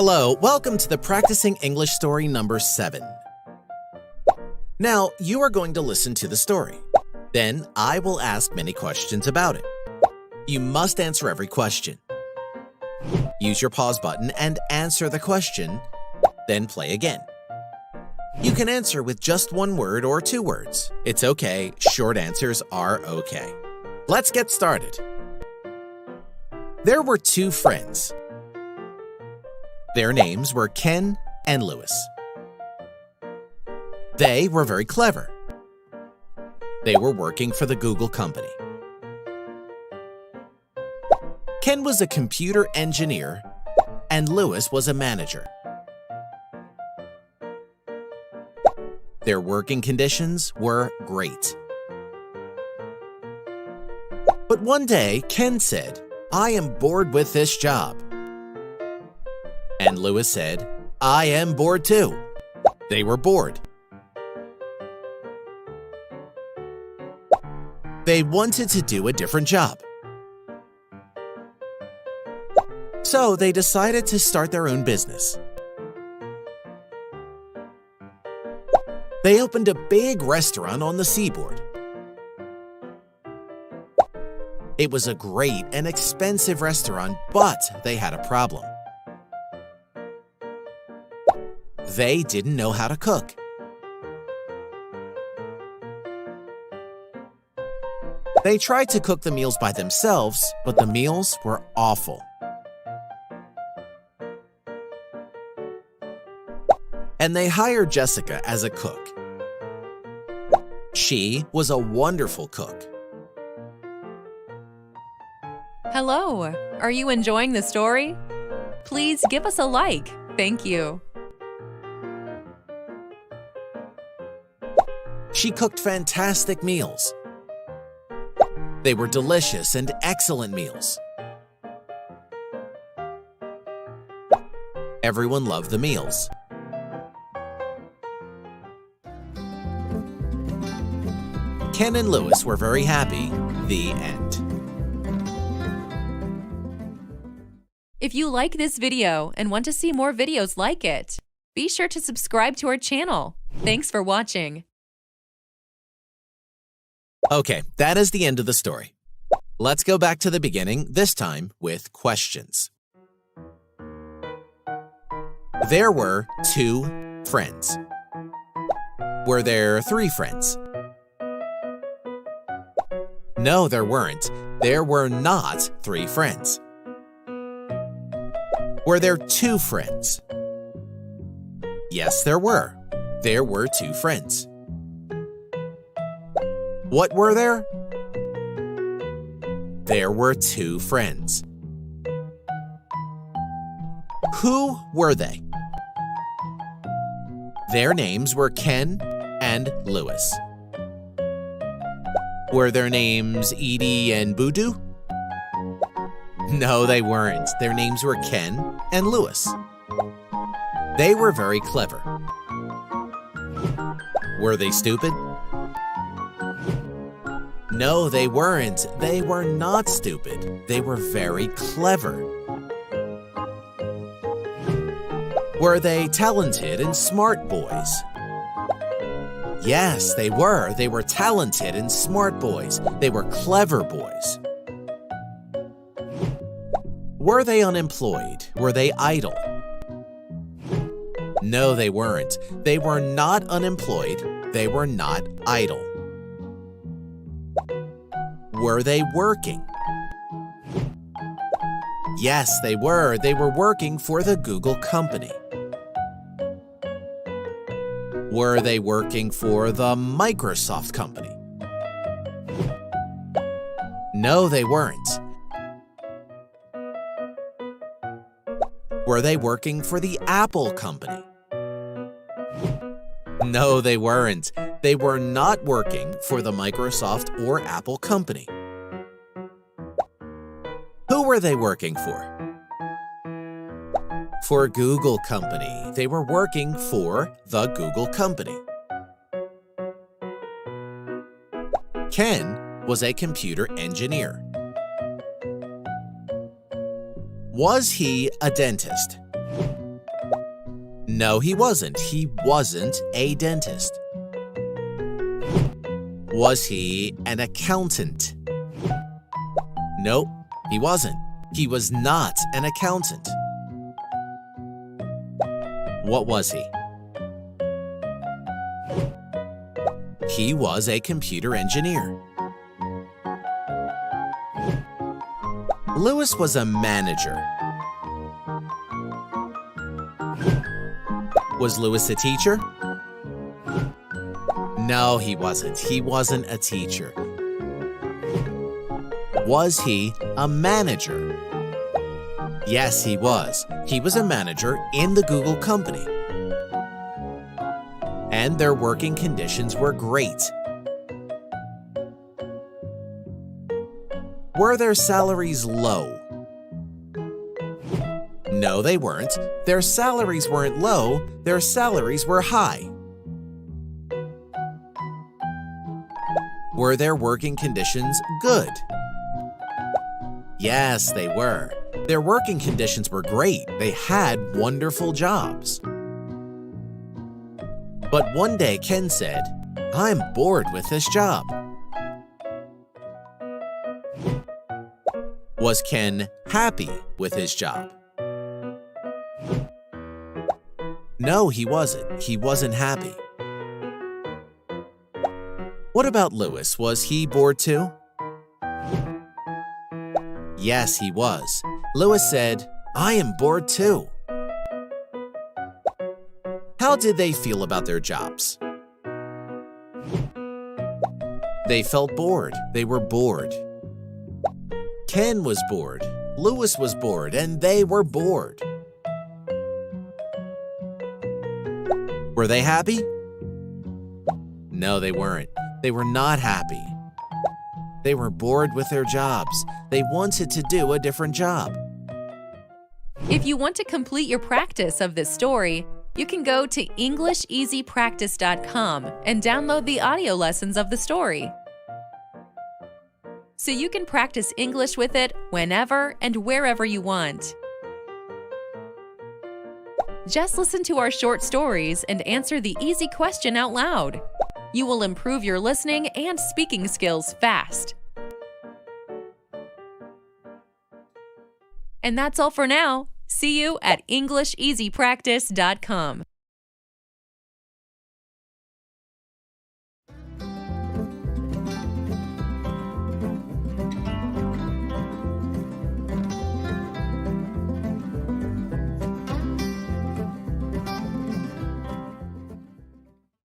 Hello, welcome to the Practicing English story number 7. Now, you are going to listen to the story. Then, I will ask many questions about it. You must answer every question. Use your pause button and answer the question, then play again. You can answer with just one word or 2 words. It's okay, short answers are okay. Let's get started. There were 2 friends. Their names were Ken and Lewis. They were very clever. They were working for the Google company. Ken was a computer engineer and Lewis was a manager. Their working conditions were great. But one day, Ken said, "I am bored with this job." And Lewis said, "I am bored too." They were bored. They wanted to do a different job. So they decided to start their own business. They opened a big restaurant on the seaboard. It was a great and expensive restaurant, but they had a problem. They didn't know how to cook. They tried to cook the meals by themselves, but the meals were awful. And they hired Jessica as a cook. She was a wonderful cook. Hello, are you enjoying the story? Please give us a like. Thank you. She cooked fantastic meals. They were delicious and excellent meals. Everyone loved the meals. Ken and Lewis were very happy. The end. If you like this video and want to see more videos like it, be sure to subscribe to our channel. Thanks for watching. Okay, that is the end of the story. Let's go back to the beginning, this time with questions. There were 2 friends. Were there 3 friends? No, there weren't. There were not 3 friends. Were there 2 friends? Yes, there were. There were 2 friends. What were there? There were 2 friends. Who were they? Their names were Ken and Lewis. Were their names Edie and Boodoo? No, they weren't. Their names were Ken and Lewis. They were very clever. Were they stupid? No, they weren't. They were not stupid. They were very clever. Were they talented and smart boys? Yes, they were. They were talented and smart boys. They were clever boys. Were they unemployed? Were they idle? No, they weren't. They were not unemployed. They were not idle. Were they working? Yes, they were. They were working for the Google company. Were they working for the Microsoft company? No, they weren't. Were they working for the Apple company? No, they weren't. They were not working for the Microsoft or Apple company. Who were they working for? For Google company. They were working for the Google company. Ken was a computer engineer. Was he a dentist? No, he wasn't. He wasn't a dentist. Was he an accountant? Nope, he wasn't. He was not an accountant. What was he? He was a computer engineer. Louis was a manager. Was Louis a teacher? No, he wasn't. He wasn't a teacher. Was he a manager? Yes, he was. He was a manager in the Google company. And their working conditions were great. Were their salaries low? No, they weren't. Their salaries weren't low, their salaries were high. Were their working conditions good? Yes, they were. Their working conditions were great. They had wonderful jobs. But one day Ken said, "I'm bored with this job." Was Ken happy with his job? No, he wasn't. He wasn't happy. What about Louis? Was he bored too? Yes, he was. Louis said, "I am bored too." How did they feel about their jobs? They felt bored. They were bored. Ken was bored, Louis was bored, and they were bored. Were they happy? No, they weren't. They were not happy. They were bored with their jobs. They wanted to do a different job. If you want to complete your practice of this story, you can go to EnglishEasyPractice.com and download the audio lessons of the story. So you can practice English with it whenever and wherever you want. Just listen to our short stories and answer the easy question out loud. You will improve your listening and speaking skills fast. And that's all for now. See you at EnglishEasyPractice.com.